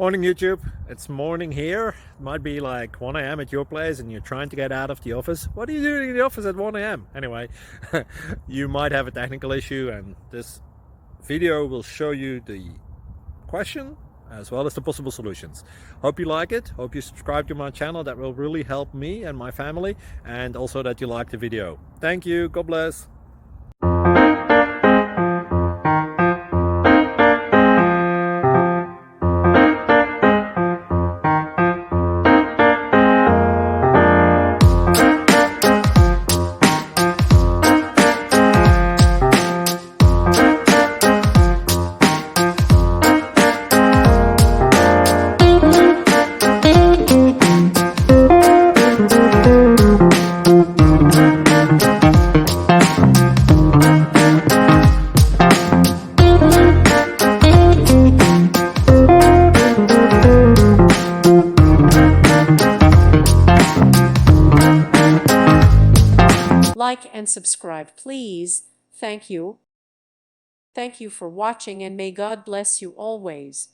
Morning YouTube, it's morning here. It might be like 1 a.m. at your place and you're trying to get out of the office. What are you doing in the office at 1 a.m? Anyway, you might have a technical issue and this video will show you the question as well as the possible solutions. Hope you like it, hope you subscribe to my channel. That will really help me and my family, and also that you like the video. Thank you, God bless. Like and subscribe, please. Thank you. Thank you for watching, and may God bless you always.